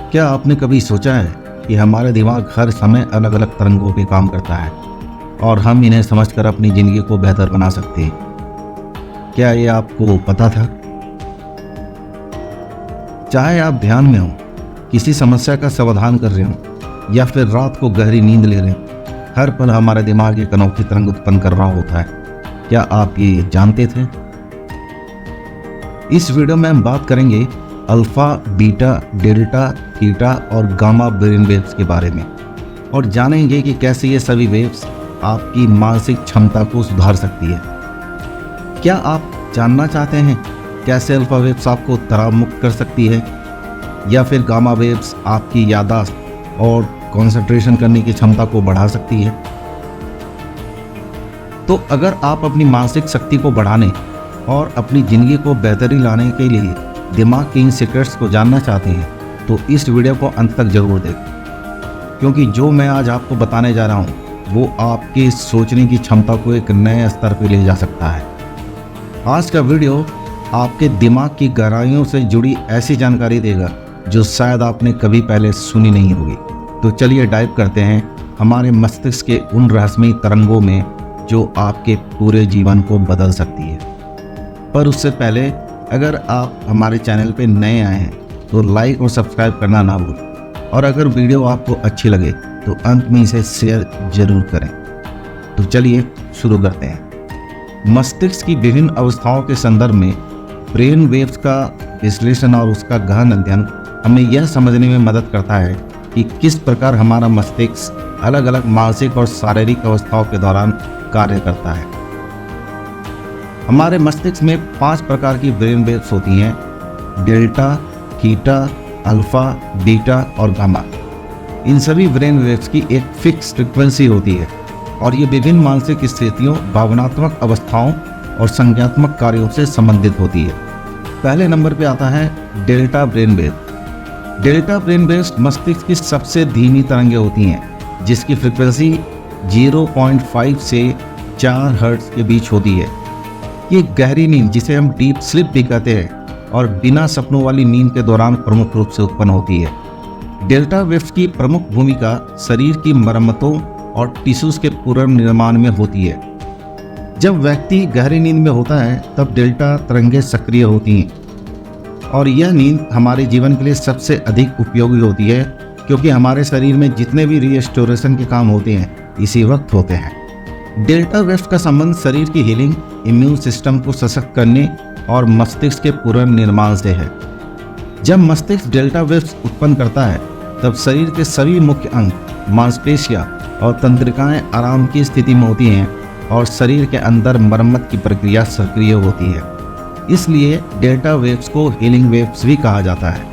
क्या आपने कभी सोचा है कि हमारा दिमाग हर समय अलग अलग तरंगों पे काम करता है और हम इन्हें समझकर अपनी ज़िंदगी को बेहतर बना सकते हैं? क्या ये आपको पता था? चाहे आप ध्यान में हो, किसी समस्या का समाधान कर रहे हो या फिर रात को गहरी नींद ले रहे हो, हर पल हमारा दिमाग एक अनोखी तरंग उत्पन्न कर रहा होता है। क्या आप ये जानते थे? इस वीडियो में हम बात करेंगे अल्फा, बीटा, डेल्टा, थीटा और गामा ब्रेन वेव्स के बारे में और जानेंगे कि कैसे ये सभी वेव्स आपकी मानसिक क्षमता को सुधार सकती है। क्या आप जानना चाहते हैं कैसे अल्फा वेव्स आपको तनाव मुक्त कर सकती है या फिर गामा वेव्स आपकी याददाश्त और कंसंट्रेशन करने की क्षमता को बढ़ा सकती है? तो अगर आप अपनी मानसिक शक्ति को बढ़ाने और अपनी ज़िंदगी को बेहतरी लाने के लिए दिमाग के इन सीक्रेट्स को जानना चाहते हैं तो इस वीडियो को अंत तक जरूर देखें, क्योंकि जो मैं आज आपको बताने जा रहा हूँ वो आपके सोचने की क्षमता को एक नए स्तर पर ले जा सकता है। आज का वीडियो आपके दिमाग की गहराइयों से जुड़ी ऐसी जानकारी देगा जो शायद आपने कभी पहले सुनी नहीं होगी। तो चलिए डाइव करते हैं हमारे मस्तिष्क के उन रहस्यमयी तरंगों में जो आपके पूरे जीवन को बदल सकती है। पर उससे पहले अगर आप हमारे चैनल पे नए आए हैं तो लाइक और सब्सक्राइब करना ना भूलें, और अगर वीडियो आपको अच्छी लगे तो अंत में इसे शेयर जरूर करें। तो चलिए शुरू करते हैं। मस्तिष्क की विभिन्न अवस्थाओं के संदर्भ में ब्रेन वेव्स का विश्लेषण और उसका गहन अध्ययन हमें यह समझने में मदद करता है कि किस प्रकार हमारा मस्तिष्क अलग अलग मानसिक और शारीरिक अवस्थाओं के दौरान कार्य करता है। हमारे मस्तिष्क में 5 प्रकार की ब्रेन वेव्स होती हैं: डेल्टा, थीटा, अल्फा, बीटा और गामा। इन सभी ब्रेन वेव्स की एक फिक्स फ्रीक्वेंसी होती है और ये विभिन्न मानसिक स्थितियों, भावनात्मक अवस्थाओं और संज्ञात्मक कार्यों से संबंधित होती है। पहले नंबर पे आता है delta brain wave. Delta brain waves मस्तिष्क की सबसे धीमी तरंगें होती हैं जिसकी फ्रीक्वेंसी 0.5 से 4 हर्ट्ज के बीच होती है। ये गहरी नींद, जिसे हम डीप स्लीप भी कहते हैं, और बिना सपनों वाली नींद के दौरान प्रमुख रूप से उत्पन्न होती है। डेल्टा वेव्स की प्रमुख भूमिका शरीर की मरम्मतों और टिश्यूज के पुनर्निर्माण में होती है। जब व्यक्ति गहरी नींद में होता है तब डेल्टा तरंगें सक्रिय होती हैं और यह नींद हमारे जीवन के लिए सबसे अधिक उपयोगी होती है, क्योंकि हमारे शरीर में जितने भी रिस्टोरेशन के काम होते हैं इसी वक्त होते हैं। डेल्टा वेव्स का संबंध शरीर की हीलिंग, इम्यून सिस्टम को सशक्त करने और मस्तिष्क के पुनर्निर्माण से है। जब मस्तिष्क डेल्टा वेव्स उत्पन्न करता है तब शरीर के सभी मुख्य अंग, मांसपेशियां और तंत्रिकाएं आराम की स्थिति में होती हैं और शरीर के अंदर मरम्मत की प्रक्रिया सक्रिय होती है। इसलिए डेल्टा वेव्स को हीलिंग वेव्स भी कहा जाता है।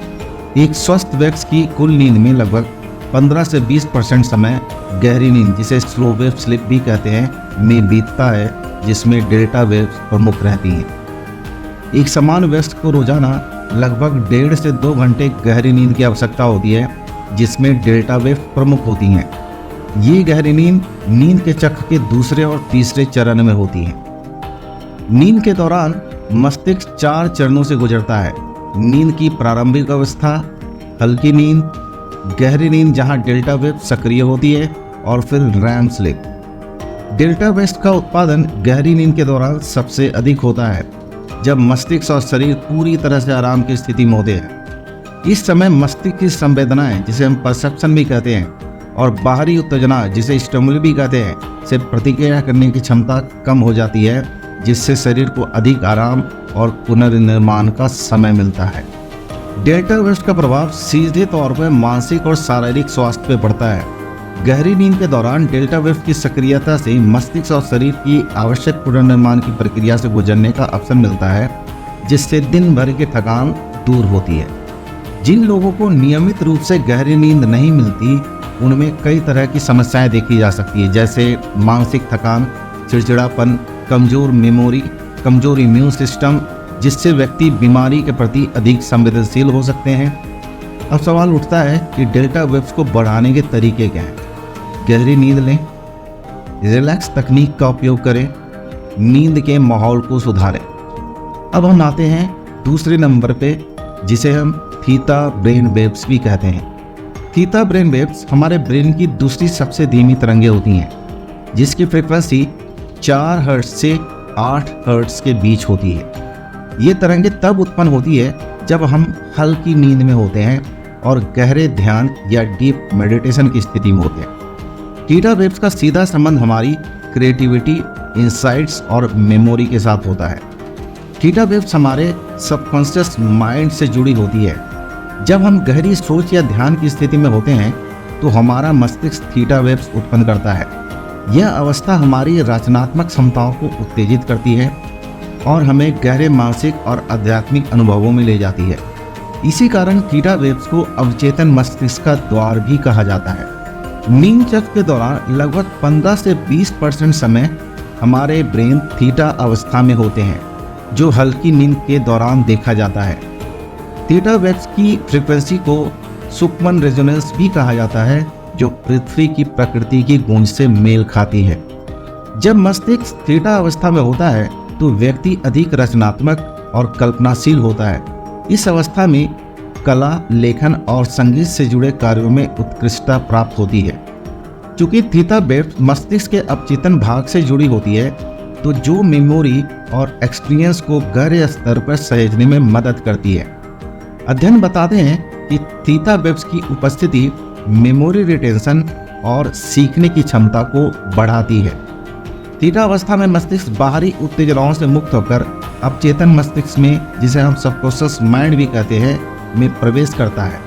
एक स्वस्थ व्यक्ति की कुल नींद में लगभग 15 से 20% समय गहरी नींद, जिसे स्लो वेव स्लीप भी कहते हैं, में बीतता है, जिसमें डेल्टा वेव्स प्रमुख रहती हैं। एक सामान्य व्यक्ति को रोजाना लगभग 1.5 से 2 घंटे गहरी नींद की आवश्यकता होती है, जिसमें डेल्टा वेव प्रमुख होती हैं। ये गहरी नींद के चक्र के दूसरे और तीसरे चरण में होती है। नींद के दौरान मस्तिष्क 4 चरणों से गुजरता है: नींद की प्रारंभिक अवस्था, हल्की नींद, गहरी नींद जहां डेल्टा वेव सक्रिय होती है, और फिर रैम स्लीप। डेल्टा वेव्स का उत्पादन गहरी नींद के दौरान सबसे अधिक होता है, जब मस्तिष्क और शरीर पूरी तरह से आराम की स्थिति में होते हैं। इस समय मस्तिष्क की संवेदनाएं, जिसे हम परसेप्शन भी कहते हैं, और बाहरी उत्तेजना, जिसे स्टिमुली भी कहते हैं, से प्रतिक्रिया करने की क्षमता कम हो जाती है, जिससे शरीर को अधिक आराम और पुनर्निर्माण का समय मिलता है। डेल्टा वेव्स का प्रभाव सीधे तौर पर मानसिक और शारीरिक स्वास्थ्य पर पड़ता है। गहरी नींद के दौरान डेल्टा वेव की सक्रियता से मस्तिष्क और शरीर की आवश्यक पुनर्निर्माण की प्रक्रिया से गुजरने का अवसर मिलता है, जिससे दिन भर की थकान दूर होती है। जिन लोगों को नियमित रूप से गहरी नींद नहीं मिलती, उनमें कई तरह की समस्याएं देखी जा सकती है, जैसे मानसिक थकान, चिड़चिड़ापन, कमजोर मेमोरी, कमजोर इम्यून सिस्टम, जिससे व्यक्ति बीमारी के प्रति अधिक संवेदनशील हो सकते हैं। अब सवाल उठता है कि डेल्टा वेव्स को बढ़ाने के तरीके क्या हैं? गहरी नींद लें, रिलैक्स तकनीक का उपयोग करें, नींद के माहौल को सुधारें। अब हम आते हैं दूसरे नंबर पे, जिसे हम थीटा ब्रेन वेव्स भी कहते हैं। थीटा ब्रेन वेव्स हमारे ब्रेन की दूसरी सबसे धीमी तरंगें होती हैं, जिसकी फ्रीक्वेंसी 4 हर्ट्ज से 8 हर्ट्ज के बीच होती है। ये तरंगें तब उत्पन्न होती है जब हम हल्की नींद में होते हैं और गहरे ध्यान या डीप मेडिटेशन की स्थिति में होते हैं। थीटा वेव्स का सीधा संबंध हमारी क्रिएटिविटी, इंसाइट्स और मेमोरी के साथ होता है। थीटा वेव्स हमारे सबकॉन्शियस माइंड से जुड़ी होती है। जब हम गहरी सोच या ध्यान की स्थिति में होते हैं तो हमारा मस्तिष्क थीटा वेव्स उत्पन्न करता है। यह अवस्था हमारी रचनात्मक क्षमताओं को उत्तेजित करती है और हमें गहरे मानसिक और आध्यात्मिक अनुभवों में ले जाती है। इसी कारण थीटा वेव्स को अवचेतन मस्तिष्क का द्वार भी कहा जाता है। नींद चक्र के दौरान लगभग 15 से 20% समय हमारे ब्रेन थीटा अवस्था में होते हैं, जो हल्की नींद के दौरान देखा जाता है। थीटा वेव्स की फ्रीक्वेंसी को सुक्मन रेजोनेंस भी कहा जाता है, जो पृथ्वी की प्रकृति की गूंज से मेल खाती है। जब मस्तिष्क थीटा अवस्था में होता है तो व्यक्ति अधिक रचनात्मक और कल्पनाशील होता है। इस अवस्था में कला, लेखन और संगीत से जुड़े कार्यों में उत्कृष्टता प्राप्त होती है। चूंकि थीटा वेव्स मस्तिष्क के अवचेतन भाग से जुड़ी होती है, तो जो मेमोरी और एक्सपीरियंस को गहरे स्तर पर सहेजने में मदद करती है। अध्ययन बताते हैं कि थीटा वेव्स की उपस्थिति मेमोरी रिटेंशन और सीखने की क्षमता को बढ़ाती है। थीटा अवस्था में मस्तिष्क बाहरी उत्तेजनाओं से मुक्त होकर अवचेतन मस्तिष्क में, जिसे हम सबकॉन्शियस माइंड भी कहते हैं, में प्रवेश करता है।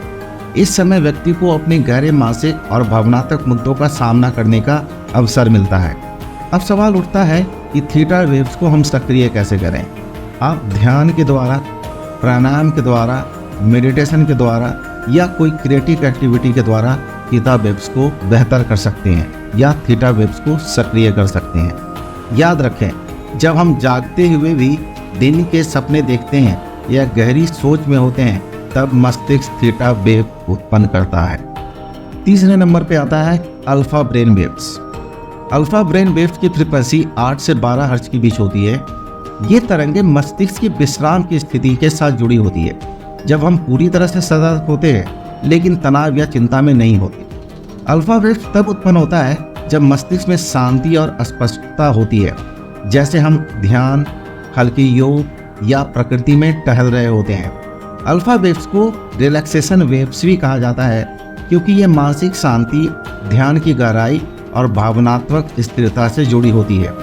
इस समय व्यक्ति को अपने गहरे मानसिक और भावनात्मक मुद्दों का सामना करने का अवसर मिलता है। अब सवाल उठता है कि थीटा वेव्स को हम सक्रिय कैसे करें। आप ध्यान के द्वारा, प्राणायाम के द्वारा, मेडिटेशन के द्वारा या कोई क्रिएटिव एक्टिविटी के द्वारा थीटा वेव्स को बेहतर कर सकते हैं या थीटा वेव्स को सक्रिय कर सकते हैं। याद रखें, जब हम जागते हुए भी दिन के सपने देखते हैं या गहरी सोच में होते हैं, तब मस्तिष्क थीटा वेव उत्पन्न करता है। तीसरे नंबर पे आता है alpha brain waves. Alpha brain waves की फ्रीक्वेंसी 8 से 12 हर्ट्ज के बीच होती है। ये तरंगें मस्तिष्क की विश्राम की स्थिति के साथ जुड़ी होती है, जब हम पूरी तरह से सतर्क होते हैं लेकिन तनाव या चिंता में नहीं होते। अल्फा वेव्स तब उत्पन्न होता है जब मस्तिष्क में शांति और स्पष्टता होती है, जैसे हम ध्यान, हल्की योग या प्रकृति में टहल रहे होते हैं। अल्फा वेव्स को रिलैक्सेशन वेव्स भी कहा जाता है, क्योंकि ये मानसिक शांति, ध्यान की गहराई और भावनात्मक स्थिरता से जुड़ी होती है।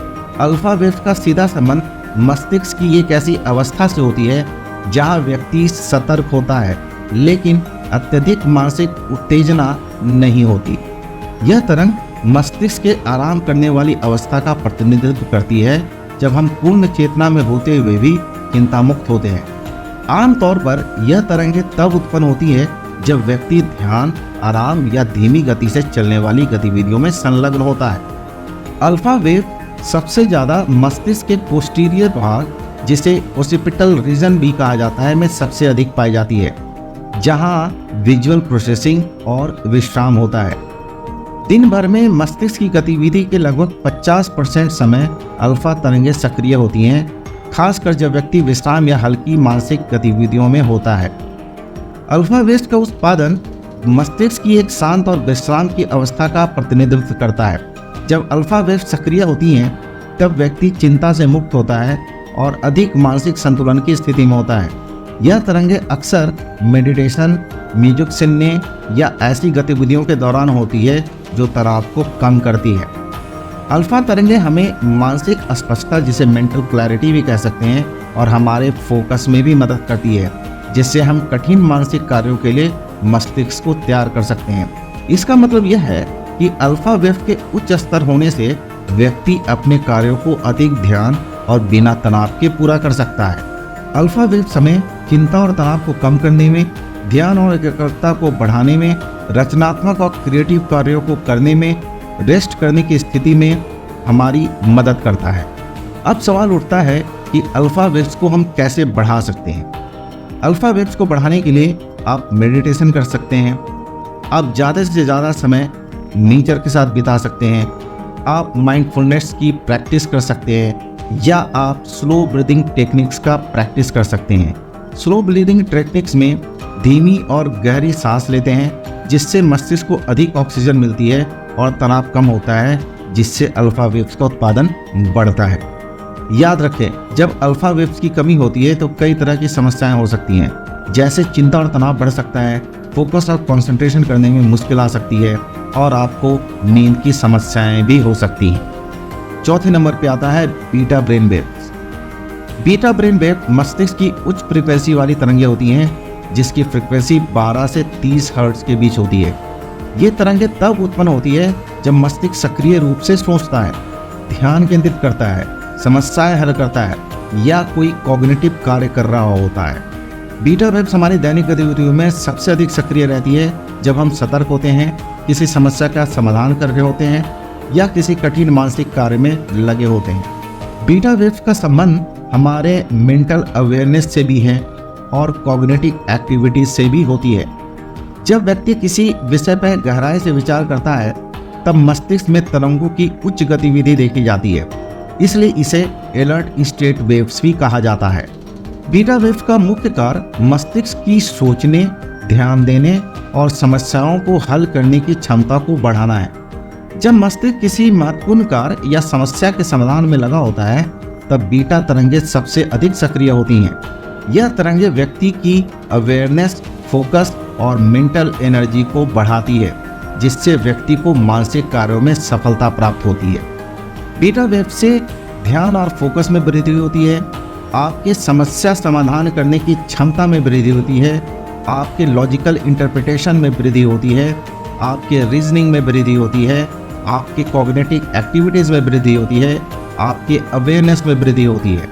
अल्फा वेव्स का सीधा संबंध मस्तिष्क की एक ऐसी अवस्था से होती है जहां व्यक्ति सतर्क होता है लेकिन अत्यधिक मानसिक उत्तेजना नहीं होती। यह तरंग मस्तिष्क के आराम करने वाली अवस्था का प्रतिनिधित्व करती है, जब हम पूर्ण चेतना में होते हुए भी चिंता मुक्त होते हैं। आमतौर पर यह तरंगें तब उत्पन्न होती है जब व्यक्ति ध्यान, आराम या धीमी गति से चलने वाली गतिविधियों में संलग्न होता है। अल्फा वेव सबसे ज़्यादा मस्तिष्क के पोस्टीरियर भाग, जिसे ओसिपिटल रीजन भी कहा जाता है, में सबसे अधिक पाई जाती है, जहां विजुअल प्रोसेसिंग और विश्राम होता है। दिन भर में मस्तिष्क की गतिविधि के लगभग 50% समय अल्फा तरंगें सक्रिय होती हैं, खासकर जब व्यक्ति विश्राम या हल्की मानसिक गतिविधियों में होता है। अल्फा वेव्स का उत्पादन मस्तिष्क की एक शांत और विश्राम की अवस्था का प्रतिनिधित्व करता है। जब अल्फा वेव्स सक्रिय होती हैं, तब व्यक्ति चिंता से मुक्त होता है और अधिक मानसिक संतुलन की स्थिति में होता है। यह तरंगें अक्सर मेडिटेशन, म्यूजिक सुनने या ऐसी गतिविधियों के दौरान होती है जो तनाव को कम करती है। अल्फा तरंगें हमें मानसिक स्पष्टता, जिसे मेंटल क्लैरिटी भी कह सकते हैं, और हमारे फोकस में भी मदद करती है, जिससे हम कठिन मानसिक कार्यों के लिए मस्तिष्क को तैयार कर सकते हैं। इसका मतलब यह है कि अल्फा वेव के उच्च स्तर होने से व्यक्ति अपने कार्यों को अधिक ध्यान और बिना तनाव के पूरा कर सकता है। अल्फा वेव समय चिंता और तनाव को कम करने में, ध्यान और एकाग्रता को बढ़ाने में, रचनात्मक और क्रिएटिव कार्यों को करने में, रेस्ट करने की स्थिति में हमारी मदद करता है। अब सवाल उठता है कि अल्फा वेव्स को हम कैसे बढ़ा सकते हैं। अल्फा वेव्स को बढ़ाने के लिए आप मेडिटेशन कर सकते हैं, आप ज़्यादा से ज़्यादा समय नेचर के साथ बिता सकते हैं, आप माइंडफुलनेस की प्रैक्टिस कर सकते हैं, या आप स्लो ब्रीदिंग टेक्निक्स का प्रैक्टिस कर सकते हैं। स्लो ब्रीदिंग टेक्निक्स में धीमी और गहरी सांस लेते हैं, जिससे मस्तिष्क को अधिक ऑक्सीजन मिलती है और तनाव कम होता है, जिससे अल्फा वेव्स का उत्पादन बढ़ता है। याद रखें, जब अल्फा वेव्स की कमी होती है तो कई तरह की समस्याएं हो सकती हैं, जैसे चिंता और तनाव बढ़ सकता है, फोकस और कंसंट्रेशन करने में मुश्किल आ सकती है और आपको नींद की समस्याएं भी हो सकती हैं। चौथे नंबर पे आता है beta brain waves. Beta brain wave मस्तिष्क की उच्च फ्रीक्वेंसी वाली तरंगें होती हैं, जिसकी फ्रीक्वेंसी 12 से 30 हर्ट्ज के बीच होती है। ये तरंगें तब उत्पन्न होती है जब मस्तिष्क सक्रिय रूप से सोचता है, ध्यान केंद्रित करता है, समस्याएं हल करता है या कोई कॉग्निटिव कार्य कर रहा होता है। बीटा वेव्स हमारी दैनिक गतिविधियों में सबसे अधिक सक्रिय रहती है जब हम सतर्क होते हैं, किसी समस्या का समाधान कर रहे होते हैं या किसी कठिन मानसिक कार्य में लगे होते हैं। बीटा वेव्स का संबंध हमारे मेंटल अवेयरनेस से भी है और कॉग्निटिव एक्टिविटीज से भी होती है। जब व्यक्ति किसी विषय पर गहराई से विचार करता है, तब मस्तिष्क में तरंगों की उच्च गतिविधि देखी जाती है, इसलिए इसे अलर्ट स्टेट वेव्स भी कहा जाता है। बीटा वेव्स का मुख्य कार्य मस्तिष्क की सोचने, ध्यान देने और समस्याओं को हल करने की क्षमता को बढ़ाना है। जब मस्तिष्क किसी महत्वपूर्ण कार्य या समस्या के समाधान में लगा होता है, तब बीटा तरंगें सबसे अधिक सक्रिय होती हैं। यह तरंगें व्यक्ति की अवेयरनेस, फोकस और मेंटल एनर्जी को बढ़ाती है, जिससे व्यक्ति को मानसिक कार्यों में सफलता प्राप्त होती है। बीटा वेव से ध्यान और फोकस में वृद्धि होती है, आपके समस्या समाधान करने की क्षमता में वृद्धि होती है, आपके लॉजिकल इंटरप्रिटेशन में वृद्धि होती है, आपके रीजनिंग में वृद्धि होती है, आपके कॉग्निटिव एक्टिविटीज में वृद्धि होती है, आपके अवेयरनेस में वृद्धि होती है।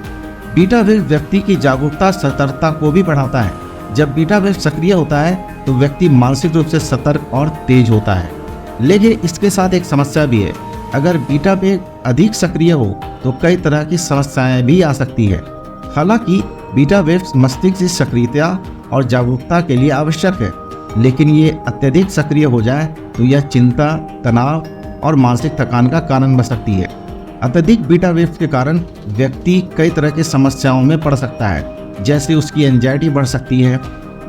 बीटा वेव व्यक्ति की जागरूकता, सतर्कता को भी बढ़ाता है। जब बीटा वेव सक्रिय होता है तो व्यक्ति मानसिक रूप से सतर्क और तेज होता है। लेकिन इसके साथ एक समस्या भी है, अगर बीटा वेव अधिक सक्रिय हो तो कई तरह की समस्याएं भी आ सकती है। हालांकि बीटा वेव्स मस्तिष्क की सक्रियता और जागरूकता के लिए आवश्यक है, लेकिन ये अत्यधिक सक्रिय हो जाए तो यह चिंता, तनाव और मानसिक थकान का कारण बन सकती है। अत्यधिक बीटा वेव्स के कारण व्यक्ति कई तरह की समस्याओं में पड़ सकता है, जैसे उसकी एंजाइटी बढ़ सकती है,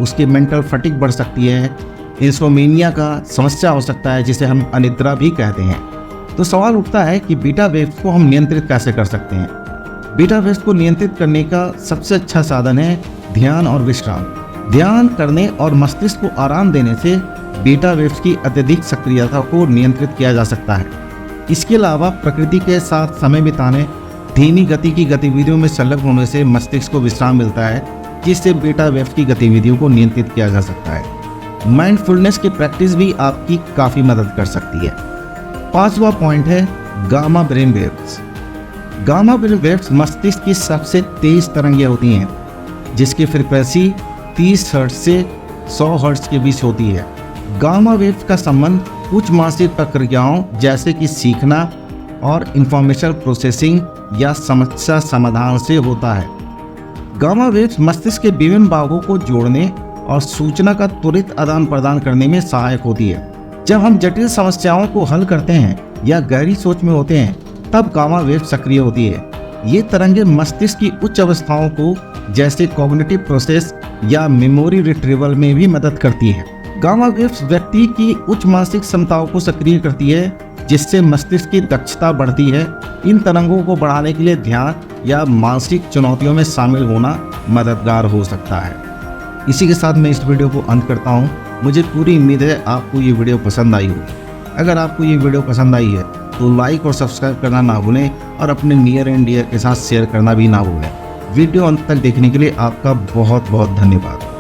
उसकी मेंटल फटीग बढ़ सकती है, इंसोमेनिया का समस्या हो सकता है, जिसे हम अनिद्रा भी कहते हैं। तो सवाल उठता है कि बीटा वेव्स को हम नियंत्रित कैसे कर सकते हैं। बीटा वेव्स को नियंत्रित करने का सबसे अच्छा साधन है ध्यान और विश्राम। ध्यान करने और मस्तिष्क को आराम देने से बीटा वेव्स की अत्यधिक सक्रियता को नियंत्रित किया जा सकता है। इसके अलावा प्रकृति के साथ समय बिताने, धीमी गति की गतिविधियों में संलग्न होने से मस्तिष्क को विश्राम मिलता है, जिससे बीटा वेव्स की गतिविधियों को नियंत्रित किया जा सकता है। माइंडफुलनेस की प्रैक्टिस भी आपकी काफ़ी मदद कर सकती है। पांचवा पॉइंट है gamma brain waves. Gamma brain waves मस्तिष्क की सबसे तेज तरंगें होती हैं, जिसकी फ्रीक्वेंसी 30 हर्ट्ज से 100 हर्ट्ज के बीच होती है। गामा वेव्स का संबंध उच्च मानसिक प्रक्रियाओं जैसे कि सीखना और इंफॉर्मेशन प्रोसेसिंग या समस्या समाधान से होता है। गामा वेव्स मस्तिष्क के विभिन्न भागों को जोड़ने और सूचना का त्वरित आदान प्रदान करने में सहायक होती है। जब हम जटिल समस्याओं को हल करते हैं या गहरी सोच में होते हैं, तब गामा वेव सक्रिय होती है। ये तरंगें मस्तिष्क की उच्च अवस्थाओं को जैसे कॉग्निटिव प्रोसेस या मेमोरी रिट्रीवल में भी मदद करती है। गामा वेव्स व्यक्ति की उच्च मानसिक क्षमताओं को सक्रिय करती है, जिससे मस्तिष्क की दक्षता बढ़ती है। इन तरंगों को बढ़ाने के लिए ध्यान या मानसिक चुनौतियों में शामिल होना मददगार हो सकता है। इसी के साथ मैं इस वीडियो को अंत करता हूँ। मुझे पूरी उम्मीद है आपको ये वीडियो पसंद आई होगी। अगर आपको ये वीडियो पसंद आई है तो लाइक और सब्सक्राइब करना ना भूलें और अपने नियर एंड डियर के साथ शेयर करना भी ना भूलें। वीडियो अंत तक देखने के लिए आपका बहुत बहुत धन्यवाद।